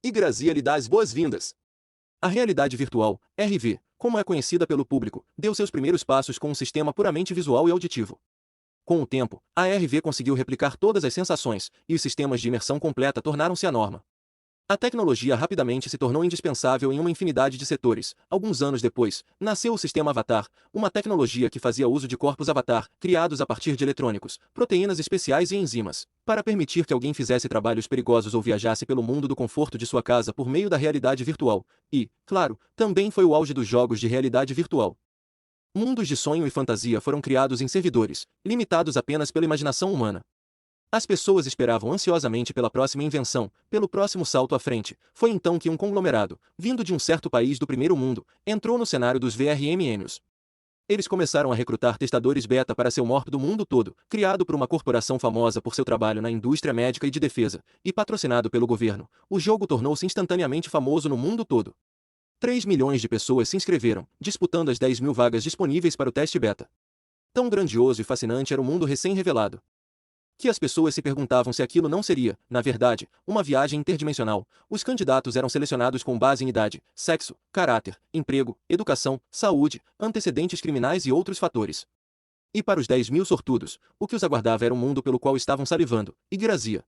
E Grazia lhe dá as boas-vindas. A realidade virtual, RV, como é conhecida pelo público, deu seus primeiros passos com um sistema puramente visual e auditivo. Com o tempo, a RV conseguiu replicar todas as sensações, e os sistemas de imersão completa tornaram-se a norma. A tecnologia rapidamente se tornou indispensável em uma infinidade de setores. Alguns anos depois, nasceu o sistema Avatar, uma tecnologia que fazia uso de corpos avatar, criados a partir de eletrônicos, proteínas especiais e enzimas, para permitir que alguém fizesse trabalhos perigosos ou viajasse pelo mundo do conforto de sua casa por meio da realidade virtual. E, claro, também foi o auge dos jogos de realidade virtual. Mundos de sonho e fantasia foram criados em servidores, limitados apenas pela imaginação humana. As pessoas esperavam ansiosamente pela próxima invenção, pelo próximo salto à frente. Foi então que um conglomerado, vindo de um certo país do primeiro mundo, entrou no cenário dos VRMNs. Eles começaram a recrutar testadores beta para seu morto do mundo todo, criado por uma corporação famosa por seu trabalho na indústria médica e de defesa, e patrocinado pelo governo. O jogo tornou-se instantaneamente famoso no mundo todo. 3 milhões de pessoas se inscreveram, disputando as 10 mil vagas disponíveis para o teste beta. Tão grandioso e fascinante era o mundo recém-revelado, que as pessoas se perguntavam se aquilo não seria, na verdade, uma viagem interdimensional. Os candidatos eram selecionados com base em idade, sexo, caráter, emprego, educação, saúde, antecedentes criminais e outros fatores. E para os 10 mil sortudos, o que os aguardava era um mundo pelo qual estavam salivando, Yggdrasil.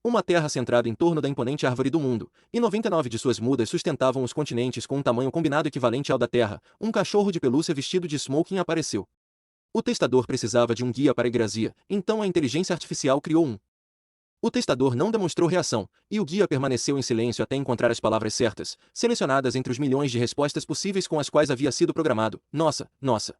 Uma terra centrada em torno da imponente árvore do mundo, e 99 de suas mudas sustentavam os continentes com um tamanho combinado equivalente ao da Terra. Um cachorro de pelúcia vestido de smoking apareceu. O testador precisava de um guia para Yggdrasil, então a inteligência artificial criou um. O testador não demonstrou reação, e o guia permaneceu em silêncio até encontrar as palavras certas, selecionadas entre os milhões de respostas possíveis com as quais havia sido programado. Nossa, nossa.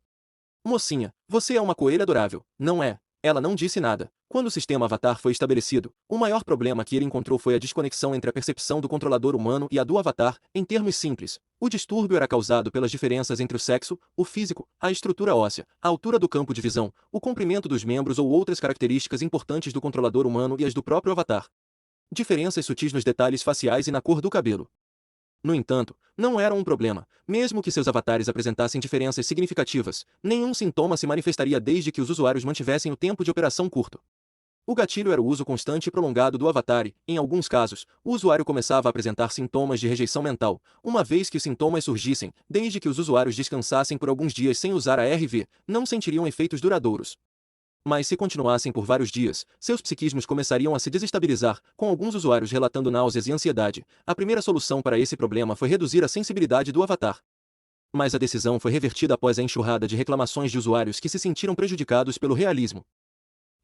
Mocinha, você é uma coelha adorável, não é? Ela não disse nada. Quando o sistema Avatar foi estabelecido, o maior problema que ele encontrou foi a desconexão entre a percepção do controlador humano e a do Avatar. Em termos simples, o distúrbio era causado pelas diferenças entre o sexo, o físico, a estrutura óssea, a altura do campo de visão, o comprimento dos membros ou outras características importantes do controlador humano e as do próprio Avatar. Diferenças sutis nos detalhes faciais e na cor do cabelo. No entanto, não eram um problema. Mesmo que seus avatares apresentassem diferenças significativas, nenhum sintoma se manifestaria desde que os usuários mantivessem o tempo de operação curto. O gatilho era o uso constante e prolongado do avatar e, em alguns casos, o usuário começava a apresentar sintomas de rejeição mental, uma vez que os sintomas surgissem, desde que os usuários descansassem por alguns dias sem usar a RV, não sentiriam efeitos duradouros. Mas se continuassem por vários dias, seus psiquismos começariam a se desestabilizar, com alguns usuários relatando náuseas e ansiedade. A primeira solução para esse problema foi reduzir a sensibilidade do avatar. Mas a decisão foi revertida após a enxurrada de reclamações de usuários que se sentiram prejudicados pelo realismo.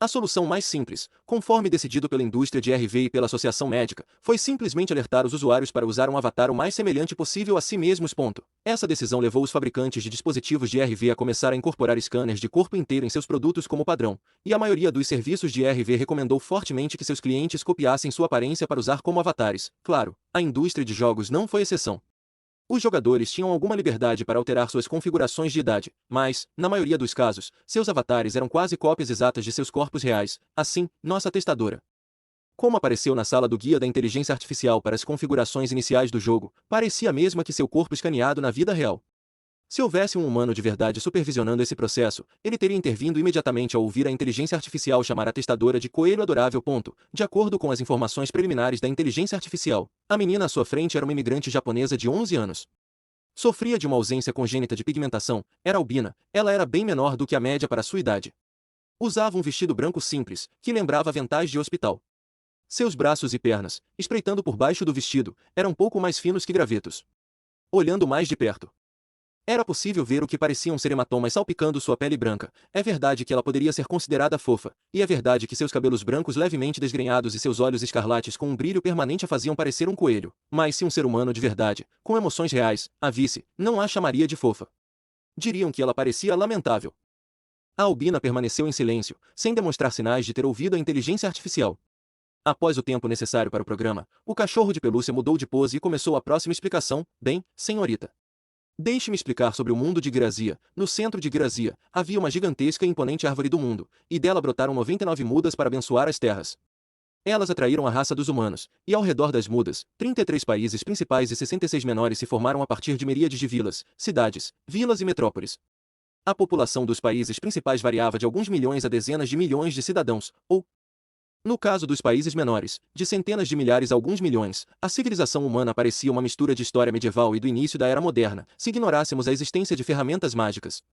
A solução mais simples, conforme decidido pela indústria de RV e pela associação médica, foi simplesmente alertar os usuários para usar um avatar o mais semelhante possível a si mesmos. Essa decisão levou os fabricantes de dispositivos de RV a começar a incorporar scanners de corpo inteiro em seus produtos como padrão, e a maioria dos serviços de RV recomendou fortemente que seus clientes copiassem sua aparência para usar como avatares. Claro, a indústria de jogos não foi exceção. Os jogadores tinham alguma liberdade para alterar suas configurações de idade, mas, na maioria dos casos, seus avatares eram quase cópias exatas de seus corpos reais. Assim, nossa testadora, como apareceu na sala do guia da inteligência artificial para as configurações iniciais do jogo, parecia a mesma que seu corpo escaneado na vida real. Se houvesse um humano de verdade supervisionando esse processo, ele teria intervindo imediatamente ao ouvir a inteligência artificial chamar a testadora de coelho adorável. De acordo com as informações preliminares da inteligência artificial, a menina à sua frente era uma imigrante japonesa de 11 anos. Sofria de uma ausência congênita de pigmentação, era albina, ela era bem menor do que a média para sua idade. Usava um vestido branco simples, que lembrava aventais de hospital. Seus braços e pernas, espreitando por baixo do vestido, eram pouco mais finos que gravetos. Olhando mais de perto, era possível ver o que pareciam ser hematomas salpicando sua pele branca. É verdade que ela poderia ser considerada fofa, e é verdade que seus cabelos brancos levemente desgrenhados e seus olhos escarlates com um brilho permanente a faziam parecer um coelho. Mas se um ser humano de verdade, com emoções reais, a visse, não a chamaria de fofa. Diriam que ela parecia lamentável. A albina permaneceu em silêncio, sem demonstrar sinais de ter ouvido a inteligência artificial. Após o tempo necessário para o programa, o cachorro de pelúcia mudou de pose e começou a próxima explicação. Bem, senhorita, deixe-me explicar sobre o mundo de Yggdrasil. No centro de Yggdrasil, havia uma gigantesca e imponente árvore do mundo, e dela brotaram 99 mudas para abençoar as terras. Elas atraíram a raça dos humanos, e ao redor das mudas, 33 países principais e 66 menores se formaram a partir de miríades de vilas, cidades, vilas e metrópoles. A população dos países principais variava de alguns milhões a dezenas de milhões de cidadãos, ou No caso dos países menores, de centenas de milhares a alguns milhões, a civilização humana parecia uma mistura de história medieval e do início da era moderna, se ignorássemos a existência de ferramentas mágicas.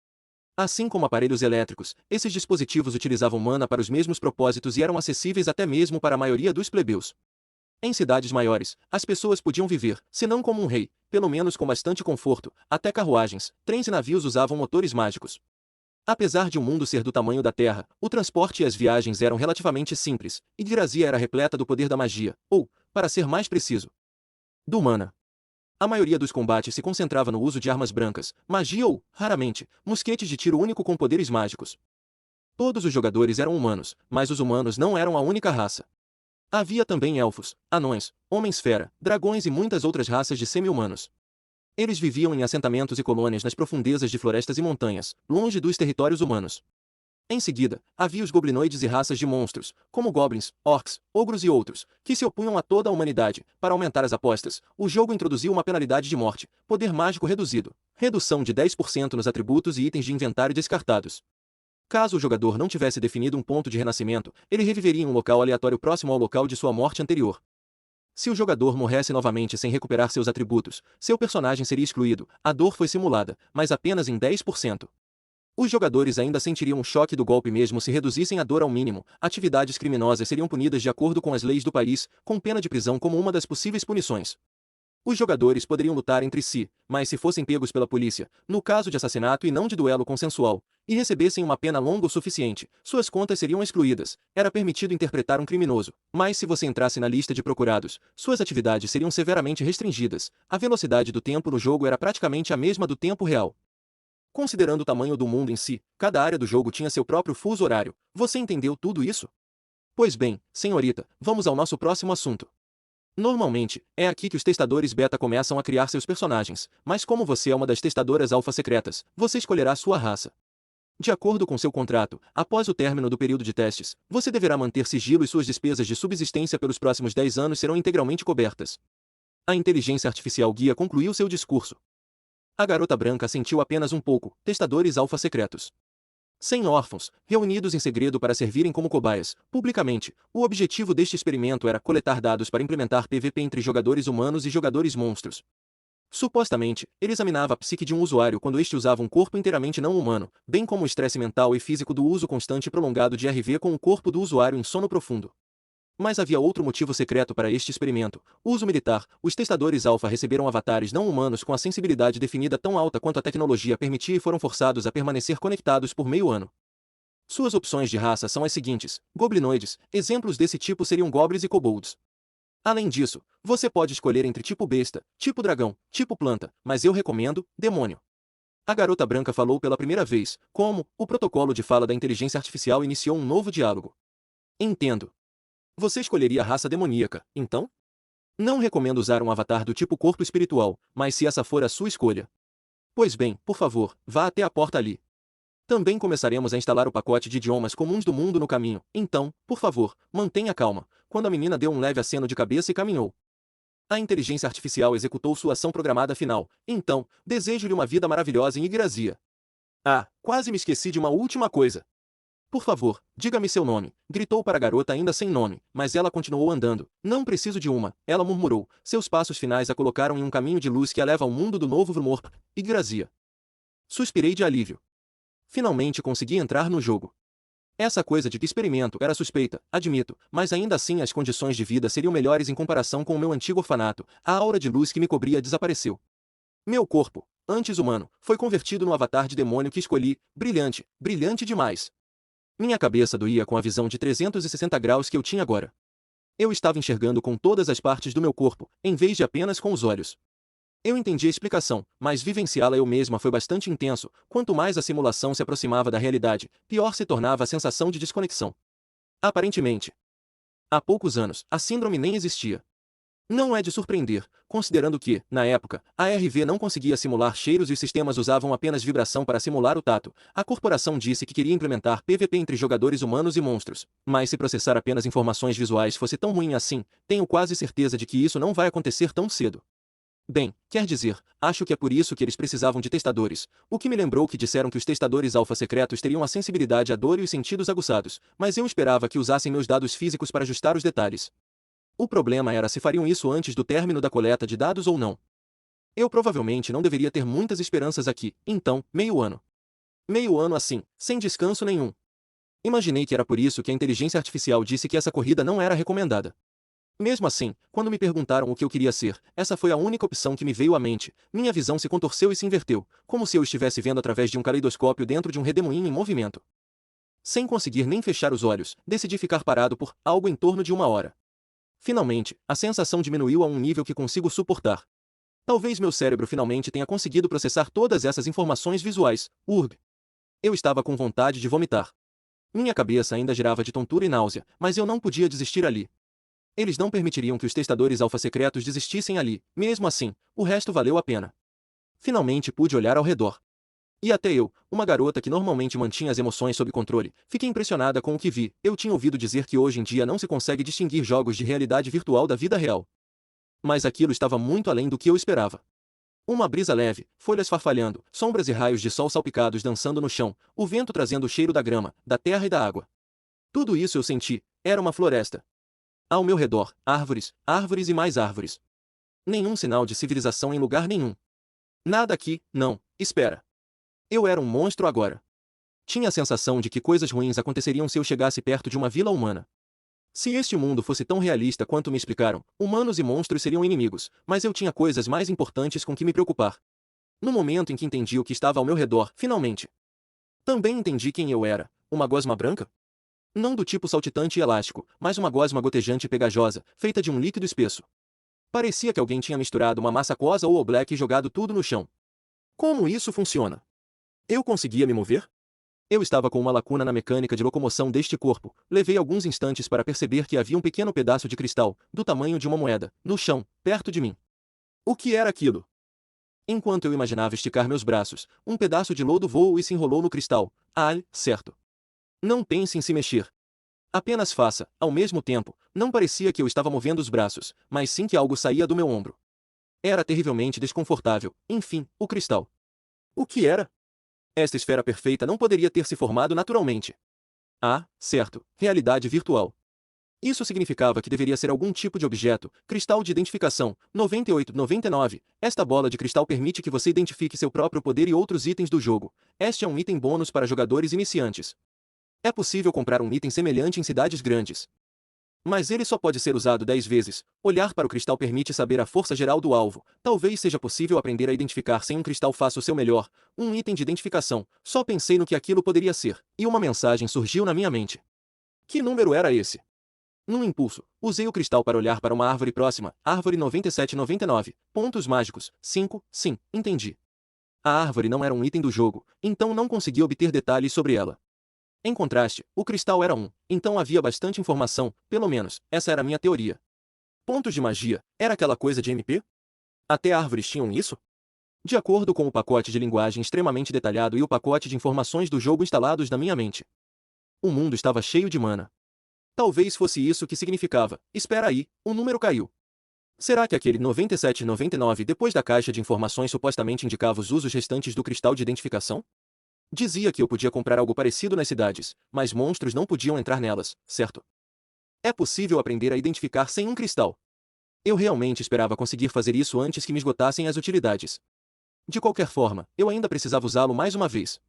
Assim como aparelhos elétricos, esses dispositivos utilizavam mana para os mesmos propósitos e eram acessíveis até mesmo para a maioria dos plebeus. Em cidades maiores, as pessoas podiam viver, se não como um rei, pelo menos com bastante conforto, até carruagens, trens e navios usavam motores mágicos. Apesar de o mundo ser do tamanho da Terra, o transporte e as viagens eram relativamente simples, e Grazia era repleta do poder da magia, ou, para ser mais preciso, do mana. A maioria dos combates se concentrava no uso de armas brancas, magia ou, raramente, mosquetes de tiro único com poderes mágicos. Todos os jogadores eram humanos, mas os humanos não eram a única raça. Havia também elfos, anões, homens-fera, dragões e muitas outras raças de semi-humanos. Eles viviam em assentamentos e colônias nas profundezas de florestas e montanhas, longe dos territórios humanos. Em seguida, havia os goblinoides e raças de monstros, como goblins, orcs, ogros e outros, que se opunham a toda a humanidade. Para aumentar as apostas, o jogo introduziu uma penalidade de morte, poder mágico reduzido, redução de 10% nos atributos e itens de inventário descartados. Caso o jogador não tivesse definido um ponto de renascimento, ele reviveria em um local aleatório próximo ao local de sua morte anterior. Se o jogador morresse novamente sem recuperar seus atributos, seu personagem seria excluído. A dor foi simulada, mas apenas em 10%. Os jogadores ainda sentiriam o choque do golpe mesmo se reduzissem a dor ao mínimo. Atividades criminosas seriam punidas de acordo com as leis do país, com pena de prisão como uma das possíveis punições. Os jogadores poderiam lutar entre si, mas se fossem pegos pela polícia, no caso de assassinato e não de duelo consensual, e recebessem uma pena longa o suficiente, suas contas seriam excluídas. Era permitido interpretar um criminoso, mas se você entrasse na lista de procurados, suas atividades seriam severamente restringidas. A velocidade do tempo no jogo era praticamente a mesma do tempo real. Considerando o tamanho do mundo em si, cada área do jogo tinha seu próprio fuso horário. Você entendeu tudo isso? Pois bem, senhorita, vamos ao nosso próximo assunto. Normalmente, é aqui que os testadores beta começam a criar seus personagens, mas como você é uma das testadoras alfa secretas, você escolherá sua raça. De acordo com seu contrato, após o término do período de testes, você deverá manter sigilo e suas despesas de subsistência pelos próximos 10 anos serão integralmente cobertas. A inteligência artificial guia concluiu seu discurso. A garota branca sentiu apenas um pouco, testadores alfa secretos. 100 órfãos, reunidos em segredo para servirem como cobaias, publicamente. O objetivo deste experimento era coletar dados para implementar PVP entre jogadores humanos e jogadores monstros. Supostamente, ele examinava a psique de um usuário quando este usava um corpo inteiramente não humano, bem como o estresse mental e físico do uso constante e prolongado de RV com o corpo do usuário em sono profundo. Mas havia outro motivo secreto para este experimento. Uso militar. Os testadores alfa receberam avatares não humanos com a sensibilidade definida tão alta quanto a tecnologia permitia e foram forçados a permanecer conectados por meio ano. Suas opções de raça são as seguintes: goblinoides. Exemplos desse tipo seriam goblins e kobolds. Além disso, você pode escolher entre tipo besta, tipo dragão, tipo planta, mas eu recomendo demônio. A garota branca falou pela primeira vez, como o protocolo de fala da inteligência artificial iniciou um novo diálogo. Entendo. Você escolheria a raça demoníaca, então? Não recomendo usar um avatar do tipo corpo espiritual, mas se essa for a sua escolha. Pois bem, por favor, vá até a porta ali. Também começaremos a instalar o pacote de idiomas comuns do mundo no caminho, então, por favor, mantenha calma. Quando a menina deu um leve aceno de cabeça e caminhou. A inteligência artificial executou sua ação programada final. Então, desejo-lhe uma vida maravilhosa em Yggdrasil. Ah, quase me esqueci de uma última coisa. Por favor, diga-me seu nome, gritou para a garota ainda sem nome, mas ela continuou andando. Não preciso de uma, ela murmurou. Seus passos finais a colocaram em um caminho de luz que a leva ao mundo do novo rumor. Yggdrasil. Suspirei de alívio. Finalmente consegui entrar no jogo. Essa coisa de experimento era suspeita, admito, mas ainda assim as condições de vida seriam melhores em comparação com o meu antigo orfanato. A aura de luz que me cobria desapareceu. Meu corpo, antes humano, foi convertido no avatar de demônio que escolhi. Brilhante, brilhante demais. Minha cabeça doía com a visão de 360 graus que eu tinha agora. Eu estava enxergando com todas as partes do meu corpo, em vez de apenas com os olhos. Eu entendi a explicação, mas vivenciá-la eu mesma foi bastante intenso. Quanto mais a simulação se aproximava da realidade, pior se tornava a sensação de desconexão. Aparentemente, há poucos anos, a síndrome nem existia. Não é de surpreender, considerando que, na época, a RV não conseguia simular cheiros e os sistemas usavam apenas vibração para simular o tato. A corporação disse que queria implementar PVP entre jogadores humanos e monstros. Mas se processar apenas informações visuais fosse tão ruim assim, tenho quase certeza de que isso não vai acontecer tão cedo. Bem, quer dizer, acho que é por isso que eles precisavam de testadores, o que me lembrou que disseram que os testadores alfa secretos teriam a sensibilidade à dor e os sentidos aguçados, mas eu esperava que usassem meus dados físicos para ajustar os detalhes. O problema era se fariam isso antes do término da coleta de dados ou não. Eu provavelmente não deveria ter muitas esperanças aqui, então, meio ano. Meio ano assim, sem descanso nenhum. Imaginei que era por isso que a inteligência artificial disse que essa corrida não era recomendada. Mesmo assim, quando me perguntaram o que eu queria ser, essa foi a única opção que me veio à mente. Minha visão se contorceu e se inverteu, como se eu estivesse vendo através de um caleidoscópio dentro de um redemoinho em movimento. Sem conseguir nem fechar os olhos, decidi ficar parado por algo em torno de 1 hora. Finalmente, a sensação diminuiu a um nível que consigo suportar. Talvez meu cérebro finalmente tenha conseguido processar todas essas informações visuais. Urg. Eu estava com vontade de vomitar. Minha cabeça ainda girava de tontura e náusea, mas eu não podia desistir ali. Eles não permitiriam que os testadores alfa secretos desistissem ali, mesmo assim, o resto valeu a pena. Finalmente pude olhar ao redor. E até eu, uma garota que normalmente mantinha as emoções sob controle, fiquei impressionada com o que vi. Eu tinha ouvido dizer que hoje em dia não se consegue distinguir jogos de realidade virtual da vida real. Mas aquilo estava muito além do que eu esperava. Uma brisa leve, folhas farfalhando, sombras e raios de sol salpicados dançando no chão, o vento trazendo o cheiro da grama, da terra e da água. Tudo isso eu senti, era uma floresta. Ao meu redor, árvores, árvores e mais árvores. Nenhum sinal de civilização em lugar nenhum. Nada aqui, não, espera. Eu era um monstro agora. Tinha a sensação de que coisas ruins aconteceriam se eu chegasse perto de uma vila humana. Se este mundo fosse tão realista quanto me explicaram, humanos e monstros seriam inimigos, mas eu tinha coisas mais importantes com que me preocupar. No momento em que entendi o que estava ao meu redor, finalmente. Também entendi quem eu era, uma gosma branca? Não do tipo saltitante e elástico, mas uma gosma gotejante e pegajosa, feita de um líquido espesso. Parecia que alguém tinha misturado uma massa aquosa ou oblque e jogado tudo no chão. Como isso funciona? Eu conseguia me mover? Eu estava com uma lacuna na mecânica de locomoção deste corpo. Levei alguns instantes para perceber que havia um pequeno pedaço de cristal, do tamanho de uma moeda, no chão, perto de mim. O que era aquilo? Enquanto eu imaginava esticar meus braços, um pedaço de lodo voou e se enrolou no cristal. Ah, certo. Não pense em se mexer. Apenas faça, ao mesmo tempo, não parecia que eu estava movendo os braços, mas sim que algo saía do meu ombro. Era terrivelmente desconfortável, enfim, o cristal. O que era? Esta esfera perfeita não poderia ter se formado naturalmente. Ah, certo, realidade virtual. Isso significava que deveria ser algum tipo de objeto, cristal de identificação, 98-99. Esta bola de cristal permite que você identifique seu próprio poder e outros itens do jogo. Este é um item bônus para jogadores iniciantes. É possível comprar um item semelhante em cidades grandes. Mas ele só pode ser usado 10 vezes. Olhar para o cristal permite saber a força geral do alvo. Talvez seja possível aprender a identificar sem um cristal faça o seu melhor. Um item de identificação. Só pensei no que aquilo poderia ser, e uma mensagem surgiu na minha mente. Que número era esse? Num impulso, usei o cristal para olhar para uma árvore próxima, árvore 9799. Pontos mágicos, 5, sim, entendi. A árvore não era um item do jogo, então não consegui obter detalhes sobre ela. Em contraste, o cristal era então havia bastante informação, pelo menos, essa era a minha teoria. Pontos de magia, era aquela coisa de MP? Até árvores tinham isso? De acordo com o pacote de linguagem extremamente detalhado e o pacote de informações do jogo instalados na minha mente. O mundo estava cheio de mana. Talvez fosse isso que significava. Espera aí, o número caiu. Será que aquele 9799 depois da caixa de informações supostamente indicava os usos restantes do cristal de identificação? Dizia que eu podia comprar algo parecido nas cidades, mas monstros não podiam entrar nelas, certo? É possível aprender a identificar sem um cristal. Eu realmente esperava conseguir fazer isso antes que me esgotassem as utilidades. De qualquer forma, eu ainda precisava usá-lo mais uma vez.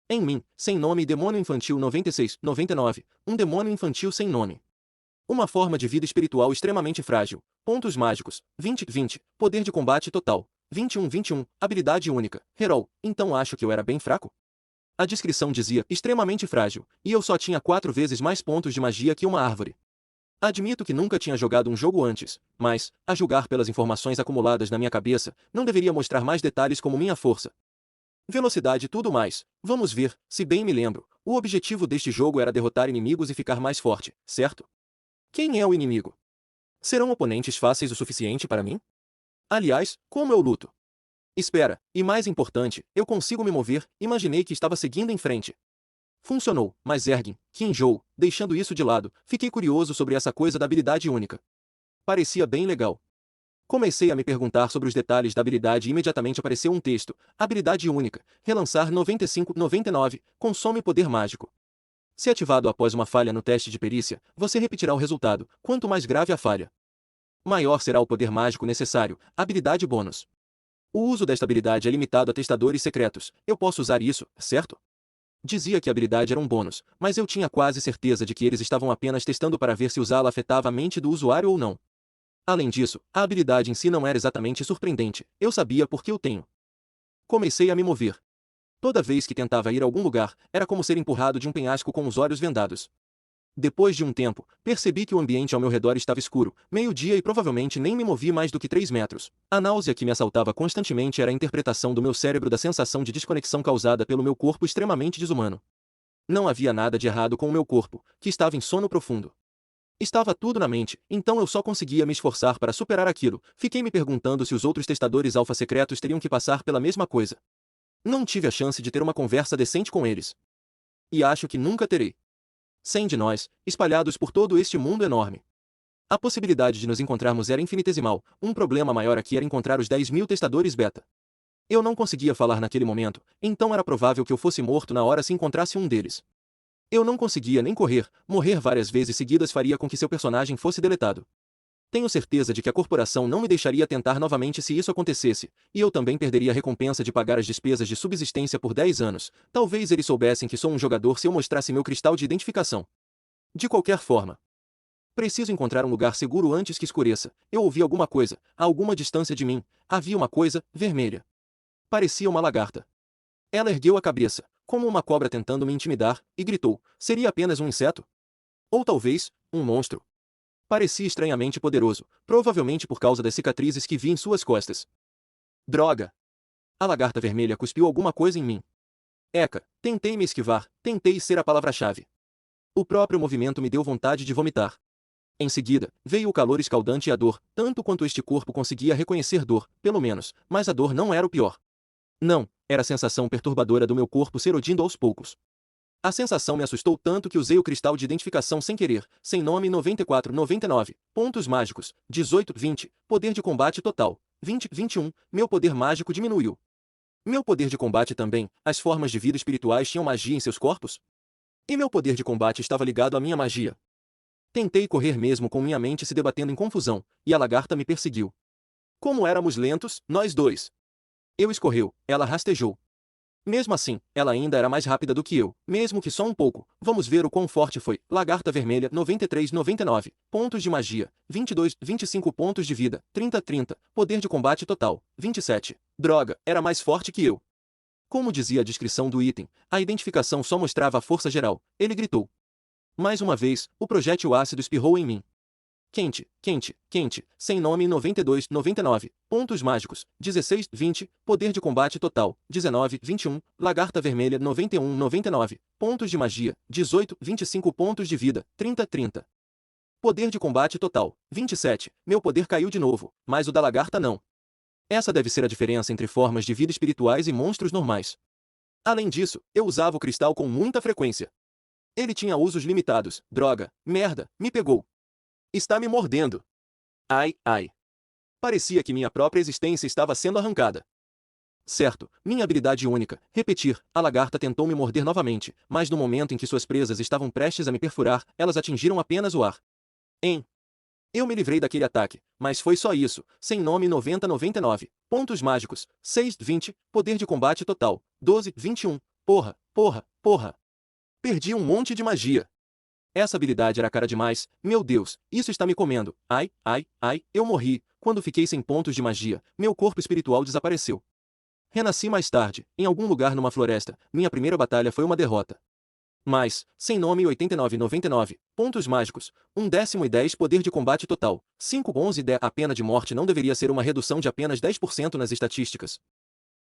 Em mim, sem nome e demônio infantil 96-99, um demônio infantil sem nome. Uma forma de vida espiritual extremamente frágil. Pontos mágicos, 20-20, poder de combate total, 21-21, habilidade única, Herol, então acho que eu era bem fraco? A descrição dizia extremamente frágil, e eu só tinha 4 vezes mais pontos de magia que uma árvore. Admito que nunca tinha jogado um jogo antes, mas, a julgar pelas informações acumuladas na minha cabeça, não deveria mostrar mais detalhes como minha força, velocidade e tudo mais. Vamos ver, se bem me lembro, o objetivo deste jogo era derrotar inimigos e ficar mais forte, certo? Quem é o inimigo? Serão oponentes fáceis o suficiente para mim? Aliás, como eu luto? Espera, e mais importante, eu consigo me mover, imaginei que estava seguindo em frente. Funcionou, mas Ergin, que enjoo, deixando isso de lado, fiquei curioso sobre essa coisa da habilidade única. Parecia bem legal. Comecei a me perguntar sobre os detalhes da habilidade e imediatamente apareceu um texto. Habilidade única. Relançar 95-99. Consome poder mágico. Se ativado após uma falha no teste de perícia, você repetirá o resultado. Quanto mais grave a falha, maior será o poder mágico necessário. Habilidade bônus. O uso desta habilidade é limitado a testadores secretos. Eu posso usar isso, certo? Dizia que a habilidade era um bônus, mas eu tinha quase certeza de que eles estavam apenas testando para ver se usá-la afetava a mente do usuário ou não. Além disso, a habilidade em si não era exatamente surpreendente. Eu sabia porque eu tenho. Comecei a me mover. Toda vez que tentava ir a algum lugar, era como ser empurrado de um penhasco com os olhos vendados. Depois de um tempo, percebi que o ambiente ao meu redor estava escuro, meio-dia e provavelmente nem me movi mais do que 3 metros. A náusea que me assaltava constantemente era a interpretação do meu cérebro da sensação de desconexão causada pelo meu corpo extremamente desumano. Não havia nada de errado com o meu corpo, que estava em sono profundo. Estava tudo na mente, então eu só conseguia me esforçar para superar aquilo. Fiquei me perguntando se os outros testadores alfa secretos teriam que passar pela mesma coisa. Não tive a chance de ter uma conversa decente com eles. E acho que nunca terei. 100 de nós, espalhados por todo este mundo enorme. A possibilidade de nos encontrarmos era infinitesimal. Um problema maior aqui era encontrar os 10.000 testadores beta. Eu não conseguia falar naquele momento, então era provável que eu fosse morto na hora se encontrasse um deles. Eu não conseguia nem correr. Morrer várias vezes seguidas faria com que seu personagem fosse deletado. Tenho certeza de que a corporação não me deixaria tentar novamente se isso acontecesse, e eu também perderia a recompensa de pagar as despesas de subsistência por 10 anos. Talvez eles soubessem que sou um jogador se eu mostrasse meu cristal de identificação. De qualquer forma, preciso encontrar um lugar seguro antes que escureça. Eu ouvi alguma coisa, a alguma distância de mim. Havia uma coisa, vermelha. Parecia uma lagarta. Ela ergueu a cabeça, como uma cobra tentando me intimidar, e gritou: seria apenas um inseto? Ou talvez, um monstro? Parecia estranhamente poderoso, provavelmente por causa das cicatrizes que vi em suas costas. Droga! A lagarta vermelha cuspiu alguma coisa em mim. Eca, tentei me esquivar, tentei ser a palavra-chave. O próprio movimento me deu vontade de vomitar. Em seguida, veio o calor escaldante e a dor, tanto quanto este corpo conseguia reconhecer dor, pelo menos, mas a dor não era o pior. Não, era a sensação perturbadora do meu corpo se erodindo aos poucos. A sensação me assustou tanto que usei o cristal de identificação sem querer, sem nome 94-99, pontos mágicos, 18-20, poder de combate total, 20-21, meu poder mágico diminuiu. Meu poder de combate também, as formas de vida espirituais tinham magia em seus corpos? E meu poder de combate estava ligado à minha magia. Tentei correr mesmo com minha mente se debatendo em confusão, e a lagarta me perseguiu. Como éramos lentos, nós dois. Eu escorreu, ela rastejou. Mesmo assim, ela ainda era mais rápida do que eu, mesmo que só um pouco. Vamos ver o quão forte foi. Lagarta vermelha, 93-99. Pontos de magia, 22-25 pontos de vida, 30-30. Poder de combate total, 27. Droga, era mais forte que eu. Como dizia a descrição do item, a identificação só mostrava a força geral. Ele gritou. Mais uma vez, o projétil ácido espirrou em mim. Quente, quente, quente, sem nome 92-99, pontos mágicos, 16-20, poder de combate total, 19-21, lagarta vermelha 91-99, pontos de magia, 18-25 pontos de vida, 30-30. Poder de combate total, 27, meu poder caiu de novo, mas o da lagarta não. Essa deve ser a diferença entre formas de vida espirituais e monstros normais. Além disso, eu usava o cristal com muita frequência. Ele tinha usos limitados. Droga, merda, me pegou. Está me mordendo. Ai, ai. Parecia que minha própria existência estava sendo arrancada. Certo, minha habilidade única, repetir, a lagarta tentou me morder novamente, mas no momento em que suas presas estavam prestes a me perfurar, elas atingiram apenas o ar. Eu me livrei daquele ataque, mas foi só isso, sem nome 90-99, pontos mágicos, 6-20, poder de combate total, 12-21, porra, porra, porra. Perdi um monte de magia. Essa habilidade era cara demais, meu Deus, isso está me comendo. Ai, ai, ai, eu morri. Quando fiquei sem pontos de magia, meu corpo espiritual desapareceu. Renasci mais tarde, em algum lugar numa floresta. Minha primeira batalha foi uma derrota. Mas, sem nome 89-99, pontos mágicos, 1/10 e 10 poder de combate total, 5-11 a pena de morte não deveria ser uma redução de apenas 10% nas estatísticas.